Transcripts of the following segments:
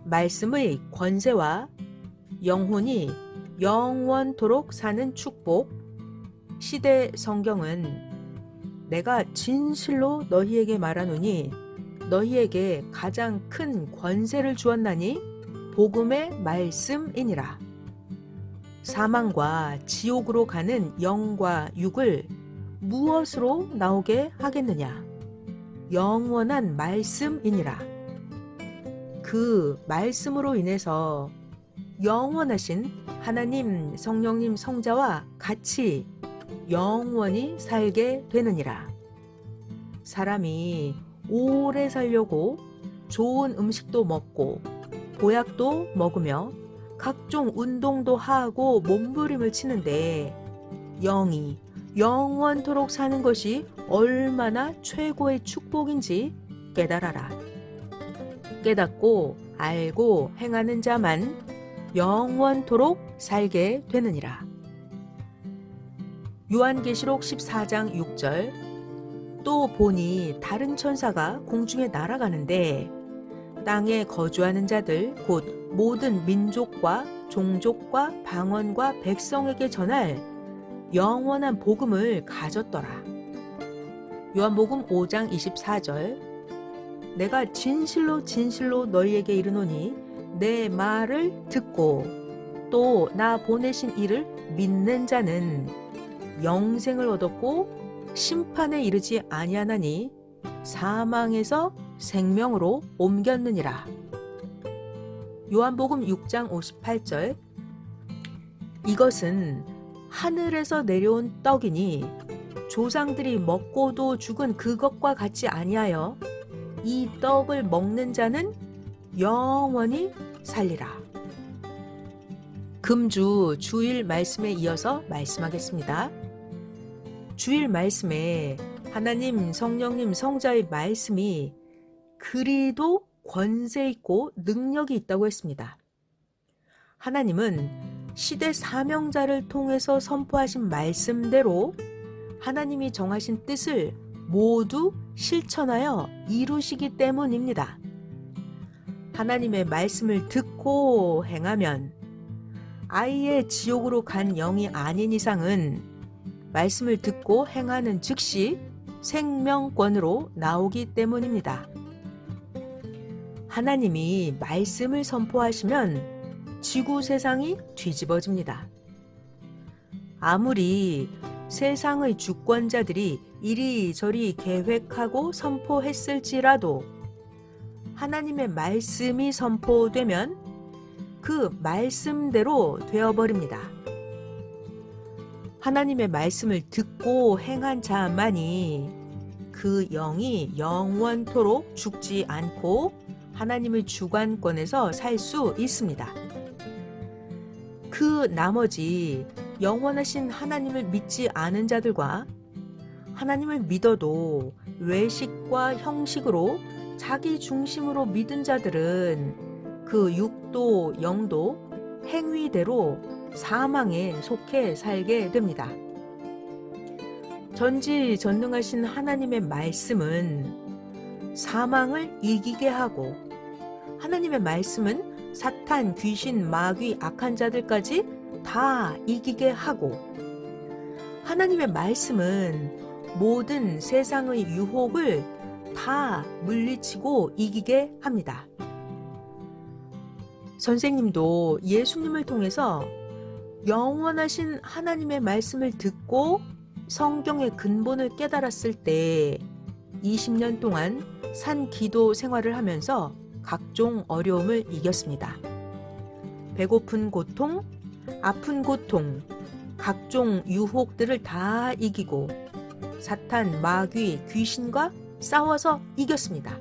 말씀의 권세와 영혼이 영원토록 사는 축복. 시대 성경은 내가 진실로 너희에게 말하노니 너희에게 가장 큰 권세를 주었나니 복음의 말씀이니라. 사망과 지옥으로 가는 영과 육을 무엇으로 나오게 하겠느냐? 영원한 말씀이니라. 그 말씀으로 인해서 영원하신 하나님 성령님 성자와 같이 영원히 살게 되느니라. 사람이 오래 살려고 좋은 음식도 먹고 보약도 먹으며 각종 운동도 하고 몸부림을 치는데 영이 영원토록 사는 것이 얼마나 최고의 축복인지 깨달아라. 깨닫고 알고 행하는 자만 영원토록 살게 되느니라. 요한계시록 14장 6절. 또 보니 다른 천사가 공중에 날아가는데 땅에 거주하는 자들 곧 모든 민족과 종족과 방언과 백성에게 전할 영원한 복음을 가졌더라. 요한복음 5장 24절. 내가 진실로 진실로 너희에게 이르노니 내 말을 듣고 또 나 보내신 이를 믿는 자는 영생을 얻었고 심판에 이르지 아니하나니 사망에서 생명으로 옮겼느니라. 요한복음 6장 58절. 이것은 하늘에서 내려온 떡이니 조상들이 먹고도 죽은 그것과 같지 아니하여 이 떡을 먹는 자는 영원히 살리라. 금주 주일 말씀에 이어서 말씀하겠습니다. 주일 말씀에 하나님 성령님 성자의 말씀이 그리도 권세 있고 능력이 있다고 했습니다. 하나님은 시대 사명자를 통해서 선포하신 말씀대로 하나님이 정하신 뜻을 모두 실천하여 이루시기 때문입니다. 하나님의 말씀을 듣고 행하면 아예 지옥으로 간 영이 아닌 이상은 말씀을 듣고 행하는 즉시 생명권으로 나오기 때문입니다. 하나님이 말씀을 선포하시면 지구 세상이 뒤집어집니다. 아무리 세상의 주권자들이 이리저리 계획하고 선포했을지라도 하나님의 말씀이 선포되면 그 말씀대로 되어버립니다. 하나님의 말씀을 듣고 행한 자만이 그 영이 영원토록 죽지 않고 하나님의 주관권에서 살 수 있습니다. 그 나머지 영원하신 하나님을 믿지 않은 자들과 하나님을 믿어도 외식과 형식으로 자기 중심으로 믿은 자들은 그 육도 영도 행위대로 사망에 속해 살게 됩니다. 전지전능하신 하나님의 말씀은 사망을 이기게 하고 하나님의 말씀은 사탄, 귀신, 마귀, 악한 자들까지 다 이기게 하고 하나님의 말씀은 모든 세상의 유혹을 다 물리치고 이기게 합니다. 선생님도 예수님을 통해서 영원하신 하나님의 말씀을 듣고 성경의 근본을 깨달았을 때 20년 동안 산 기도 생활을 하면서 각종 어려움을 이겼습니다. 배고픈 고통, 아픈 고통, 각종 유혹들을 다 이기고 사탄, 마귀, 귀신과 싸워서 이겼습니다.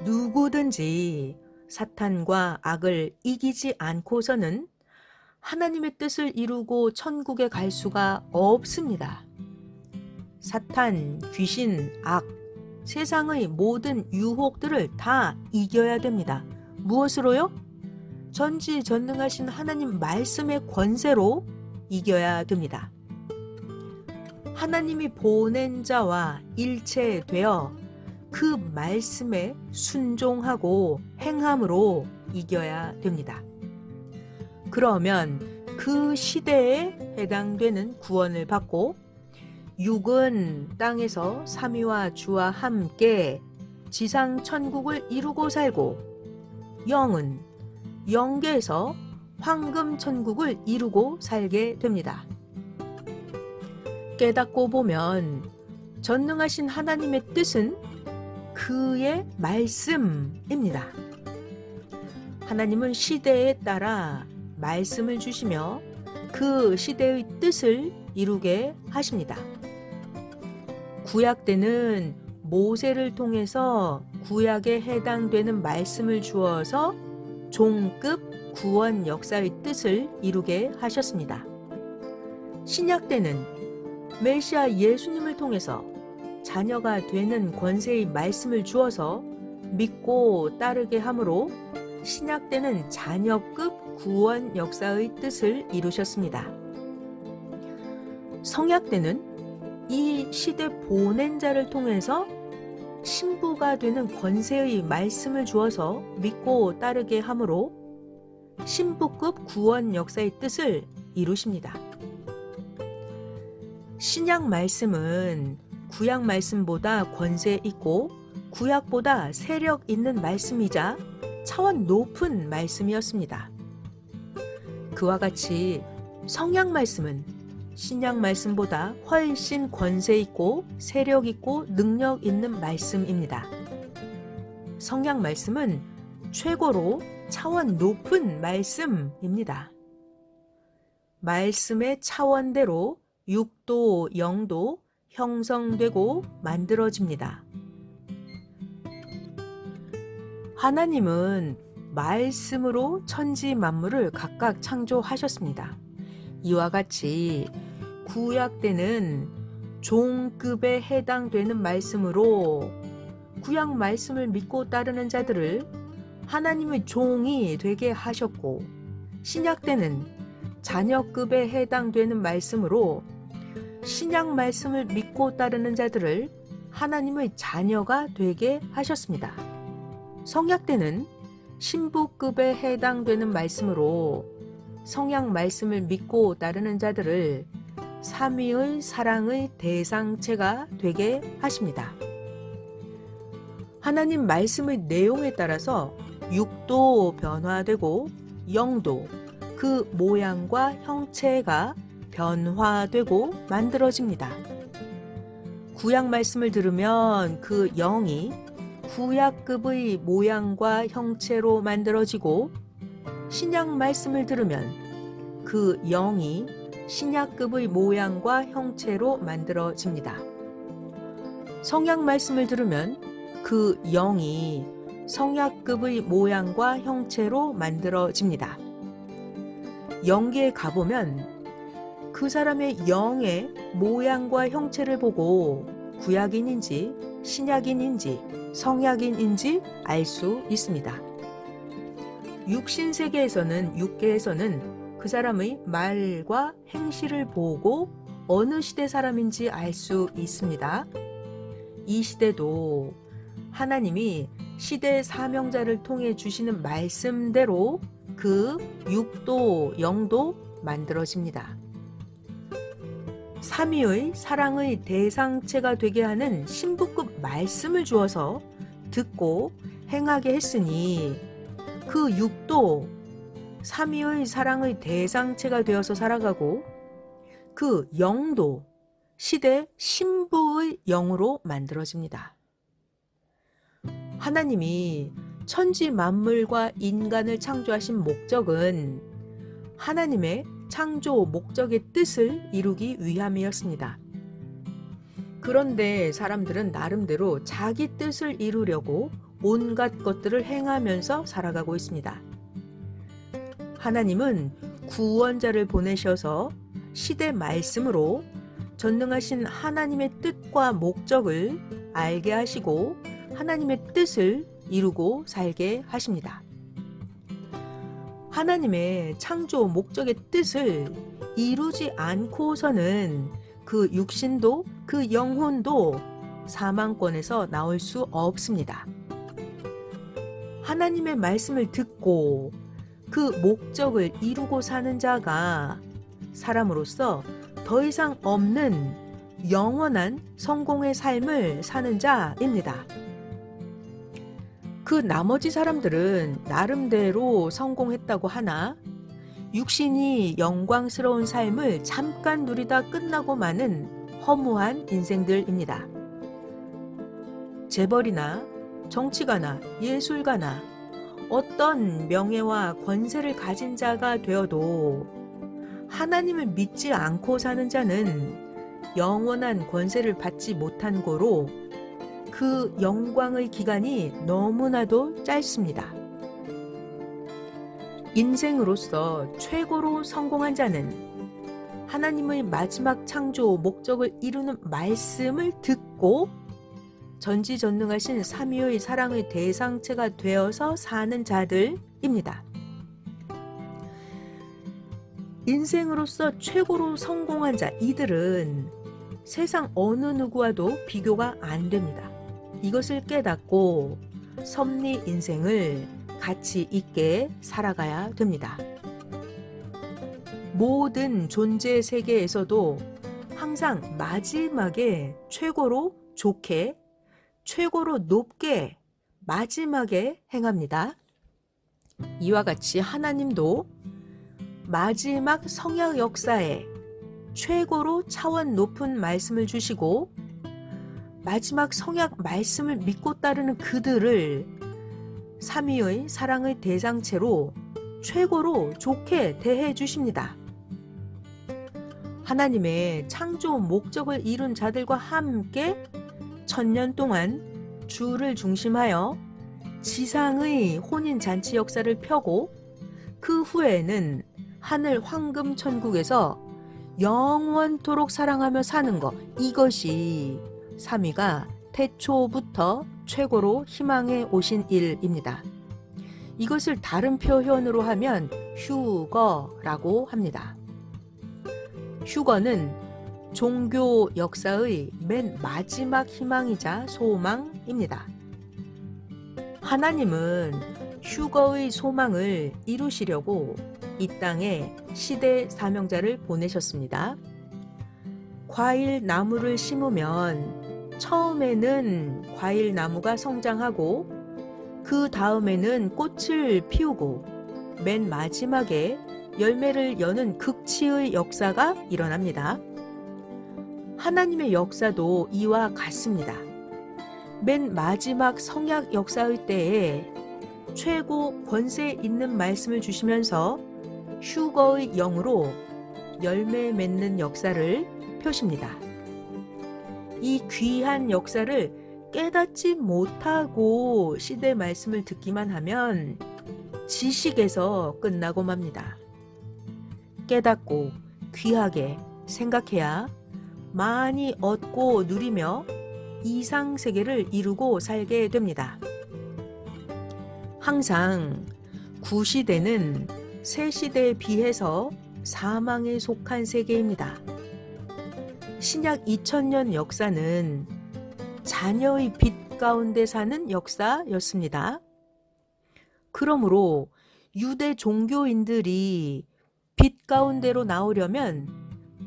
누구든지 사탄과 악을 이기지 않고서는 하나님의 뜻을 이루고 천국에 갈 수가 없습니다. 사탄, 귀신, 악, 세상의 모든 유혹들을 다 이겨야 됩니다. 무엇으로요? 전지전능하신 하나님 말씀의 권세로 이겨야 됩니다. 하나님이 보낸 자와 일체되어 그 말씀에 순종하고 행함으로 이겨야 됩니다. 그러면 그 시대에 해당되는 구원을 받고 육은 땅에서 삼위와 주와 함께 지상 천국을 이루고 살고 영은 영계에서 황금 천국을 이루고 살게 됩니다. 깨닫고 보면 전능하신 하나님의 뜻은 그의 말씀입니다. 하나님은 시대에 따라 말씀을 주시며 그 시대의 뜻을 이루게 하십니다. 구약 때는 모세를 통해서 구약에 해당되는 말씀을 주어서 종급 구원 역사의 뜻을 이루게 하셨습니다. 신약 때는 메시아 예수님을 통해서 자녀가 되는 권세의 말씀을 주어서 믿고 따르게 하므로 신약 때는 자녀급 구원 역사의 뜻을 이루셨습니다. 성약 때는 이 시대 보낸 자를 통해서 신부가 되는 권세의 말씀을 주어서 믿고 따르게 하므로 신부급 구원 역사의 뜻을 이루십니다. 신약 말씀은 구약 말씀보다 권세 있고 구약보다 세력 있는 말씀이자 차원 높은 말씀이었습니다. 그와 같이 성약 말씀은 신약 말씀보다 훨씬 권세 있고 세력 있고 능력 있는 말씀입니다. 성약 말씀은 최고로 차원 높은 말씀입니다. 말씀의 차원대로 육도, 영도 형성되고 만들어집니다. 하나님은 말씀으로 천지 만물을 각각 창조하셨습니다. 이와 같이 구약 때는 종급에 해당되는 말씀으로 구약 말씀을 믿고 따르는 자들을 하나님의 종이 되게 하셨고, 신약 때는 자녀급에 해당되는 말씀으로 신약 말씀을 믿고 따르는 자들을 하나님의 자녀가 되게 하셨습니다. 성약 때는 신부급에 해당되는 말씀으로 성약 말씀을 믿고 따르는 자들을 삼위의 사랑의 대상체가 되게 하십니다. 하나님 말씀의 내용에 따라서 육도 변화되고 영도 그 모양과 형체가 변화되고 만들어집니다. 구약 말씀을 들으면 그 영이 구약급의 모양과 형체로 만들어지고 신약 말씀을 들으면 그 영이 신약급의 모양과 형체로 만들어집니다. 성약 말씀을 들으면 그 영이 성약급의 모양과 형체로 만들어집니다. 영계에 가보면 그 사람의 영의 모양과 형체를 보고 구약인인지 신약인인지 성약인인지 알 수 있습니다. 육신세계에서는 육계에서는 그 사람의 말과 행실을 보고 어느 시대 사람인지 알 수 있습니다. 이 시대도 하나님이 시대 사명자를 통해 주시는 말씀대로 그 육도 영도 만들어집니다. 삼위의 사랑의 대상체가 되게 하는 신부급 말씀을 주어서 듣고 행하게 했으니 그 육도 삼위의 사랑의 대상체가 되어서 살아가고 그 영도 시대 신부의 영으로 만들어집니다. 하나님이 천지 만물과 인간을 창조하신 목적은 하나님의 창조 목적의 뜻을 이루기 위함이었습니다. 그런데 사람들은 나름대로 자기 뜻을 이루려고 온갖 것들을 행하면서 살아가고 있습니다. 하나님은 구원자를 보내셔서 시대 말씀으로 전능하신 하나님의 뜻과 목적을 알게 하시고 하나님의 뜻을 이루고 살게 하십니다. 하나님의 창조 목적의 뜻을 이루지 않고서는 그 육신도 그 영혼도 사망권에서 나올 수 없습니다. 하나님의 말씀을 듣고 그 목적을 이루고 사는 자가 사람으로서 더 이상 없는 영원한 성공의 삶을 사는 자입니다. 그 나머지 사람들은 나름대로 성공했다고 하나 육신이 영광스러운 삶을 잠깐 누리다 끝나고 마는 허무한 인생들입니다. 재벌이나 정치가나 예술가나 어떤 명예와 권세를 가진 자가 되어도 하나님을 믿지 않고 사는 자는 영원한 권세를 받지 못한 고로 그 영광의 기간이 너무나도 짧습니다. 인생으로서 최고로 성공한 자는 하나님의 마지막 창조 목적을 이루는 말씀을 듣고 전지전능하신 삼위의 사랑의 대상체가 되어서 사는 자들입니다. 인생으로서 최고로 성공한 자, 이들은 세상 어느 누구와도 비교가 안 됩니다. 이것을 깨닫고 섭리 인생을 가치 있게 살아가야 됩니다. 모든 존재 세계에서도 항상 마지막에 최고로 좋게, 최고로 높게 마지막에 행합니다. 이와 같이 하나님도 마지막 성약 역사에 최고로 차원 높은 말씀을 주시고 마지막 성약 말씀을 믿고 따르는 그들을 삼위의 사랑의 대상체로 최고로 좋게 대해 주십니다. 하나님의 창조 목적을 이룬 자들과 함께 1000년 동안 주를 중심하여 지상의 혼인잔치 역사를 펴고 그 후에는 하늘 황금 천국에서 영원토록 사랑하며 사는 것, 이것이 삼위가 태초부터 최고로 희망해 오신 일입니다. 이것을 다른 표현으로 하면 휴거라고 합니다. 휴거는 종교 역사의 맨 마지막 희망이자 소망입니다. 하나님은 휴거의 소망을 이루시려고 이 땅에 시대 사명자를 보내셨습니다. 과일 나무를 심으면 처음에는 과일 나무가 성장하고 그 다음에는 꽃을 피우고 맨 마지막에 열매를 여는 극치의 역사가 일어납니다. 하나님의 역사도 이와 같습니다. 맨 마지막 성약 역사의 때에 최고 권세 있는 말씀을 주시면서 휴거의 영으로 열매 맺는 역사를 펴십니다. 이 귀한 역사를 깨닫지 못하고 시대 말씀을 듣기만 하면 지식에서 끝나고 맙니다. 깨닫고 귀하게 생각해야 많이 얻고 누리며 이상 세계를 이루고 살게 됩니다. 항상 구시대는 새시대에 비해서 사망에 속한 세계입니다. 신약 2000년 역사는 자녀의 빛 가운데 사는 역사였습니다. 그러므로 유대 종교인들이 빛 가운데로 나오려면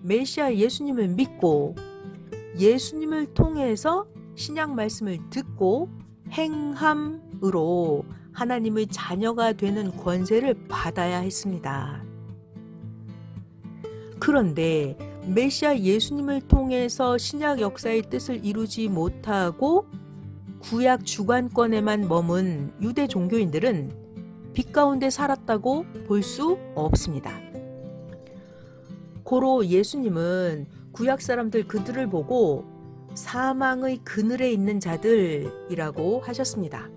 메시아 예수님을 믿고 예수님을 통해서 신약 말씀을 듣고 행함으로 하나님의 자녀가 되는 권세를 받아야 했습니다. 그런데 메시아 예수님을 통해서 신약 역사의 뜻을 이루지 못하고 구약 주관권에만 머문 유대 종교인들은 빛 가운데 살았다고 볼 수 없습니다. 고로 예수님은 구약 사람들 그들을 보고 사망의 그늘에 있는 자들이라고 하셨습니다.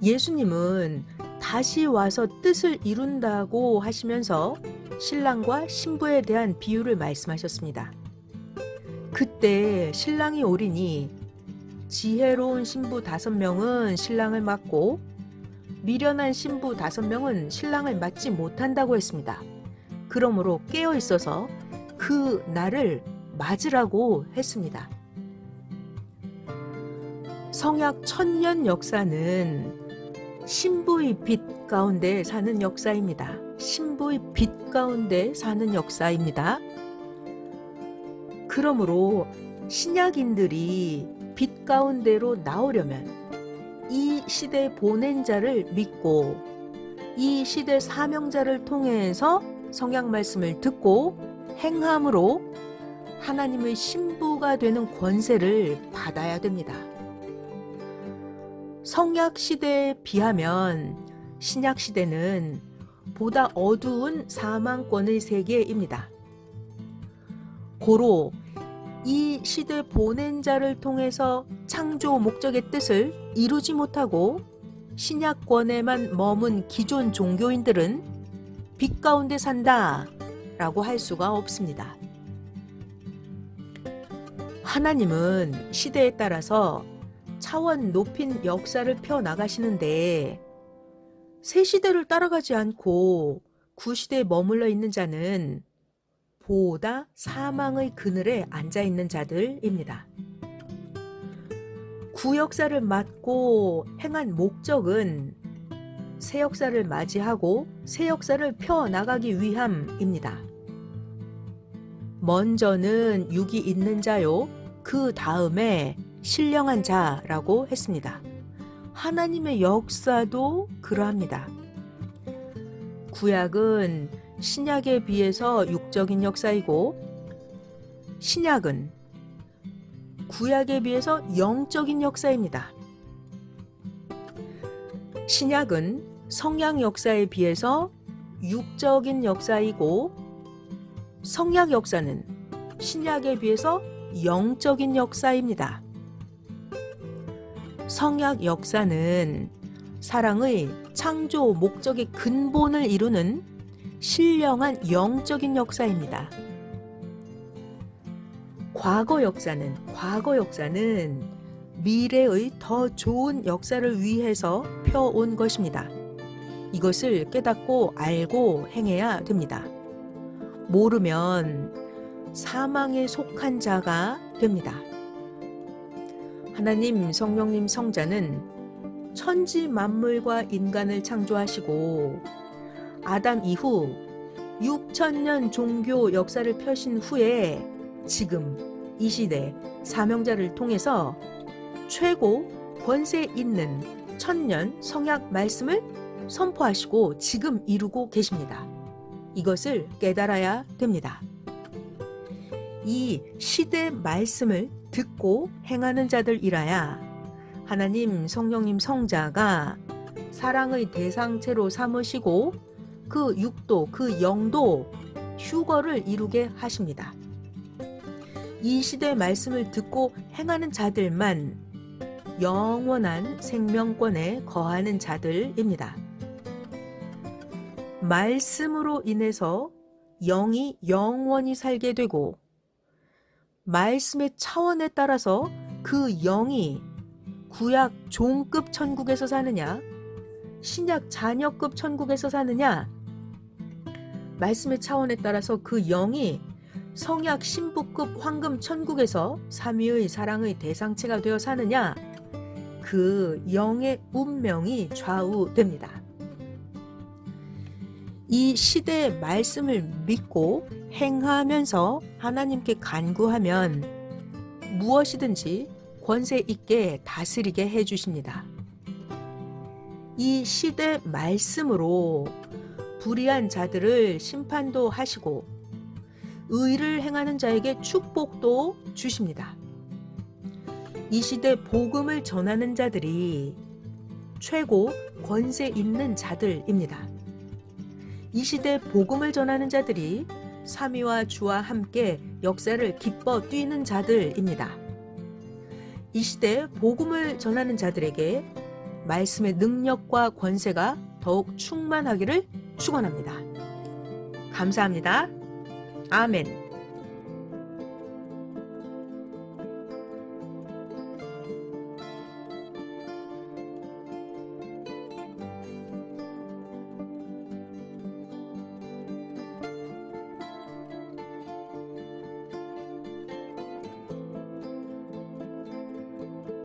예수님은 다시 와서 뜻을 이룬다고 하시면서 신랑과 신부에 대한 비유를 말씀하셨습니다. 그때 신랑이 오리니 지혜로운 신부 5명은 신랑을 맞고 미련한 신부 5명은 신랑을 맞지 못한다고 했습니다. 그러므로 깨어 있어서 그 날을 맞으라고 했습니다. 성약 1000년 역사는 신부의 빛 가운데 사는 역사입니다. 신부의 빛 가운데 사는 역사입니다. 그러므로 신약인들이 빛 가운데로 나오려면 이 시대 보낸 자를 믿고 이 시대 사명자를 통해서 성약 말씀을 듣고 행함으로 하나님의 신부가 되는 권세를 받아야 됩니다. 성약 시대에 비하면 신약 시대는 보다 어두운 사망권의 세계입니다. 고로 이 시대 보낸 자를 통해서 창조 목적의 뜻을 이루지 못하고 신약권에만 머문 기존 종교인들은 빛 가운데 산다 라고 할 수가 없습니다. 하나님은 시대에 따라서 차원 높인 역사를 펴나가시는데 새 시대를 따라가지 않고 구시대에 머물러 있는 자는 보다 사망의 그늘에 앉아 있는 자들입니다. 구역사를 맞고 행한 목적은 새 역사를 맞이하고 새 역사를 펴나가기 위함입니다. 먼저는 육이 있는 자요, 그 다음에 신령한 자라고 했습니다. 하나님의 역사도 그러합니다. 구약은 신약에 비해서 육적인 역사이고 신약은 구약에 비해서 영적인 역사입니다. 신약은 성약 역사에 비해서 육적인 역사이고 성약 역사는 신약에 비해서 영적인 역사입니다. 성약 역사는 사랑의 창조 목적의 근본을 이루는 신령한 영적인 역사입니다. 과거 역사는 미래의 더 좋은 역사를 위해서 펴온 것입니다. 이것을 깨닫고 알고 행해야 됩니다. 모르면 사망에 속한 자가 됩니다. 하나님 성령님 성자는 천지 만물과 인간을 창조하시고 아담 이후 6000년 종교 역사를 펴신 후에 지금 이 시대 사명자를 통해서 최고 권세 있는 1000년 성약 말씀을 선포하시고 지금 이루고 계십니다. 이것을 깨달아야 됩니다. 이 시대 말씀을 듣고 행하는 자들이라야 하나님 성령님 성자가 사랑의 대상체로 삼으시고 그 육도 그 영도 휴거를 이루게 하십니다. 이 시대 말씀을 듣고 행하는 자들만 영원한 생명권에 거하는 자들입니다. 말씀으로 인해서 영이 영원히 살게 되고 말씀의 차원에 따라서 그 영이 구약 종급 천국에서 사느냐 신약 자녀급 천국에서 사느냐 말씀의 차원에 따라서 그 영이 성약 신부급 황금 천국에서 삼위의 사랑의 대상체가 되어 사느냐 그 영의 운명이 좌우됩니다. 이 시대의 말씀을 믿고 행하면서 하나님께 간구하면 무엇이든지 권세 있게 다스리게 해주십니다. 이 시대 말씀으로 불의한 자들을 심판도 하시고 의를 행하는 자에게 축복도 주십니다. 이 시대 복음을 전하는 자들이 최고 권세 있는 자들입니다. 이 시대 복음을 전하는 자들이 삼위와 주와 함께 역사를 기뻐 뛰는 자들입니다. 이 시대 복음을 전하는 자들에게 말씀의 능력과 권세가 더욱 충만하기를 축원합니다. 감사합니다. 아멘.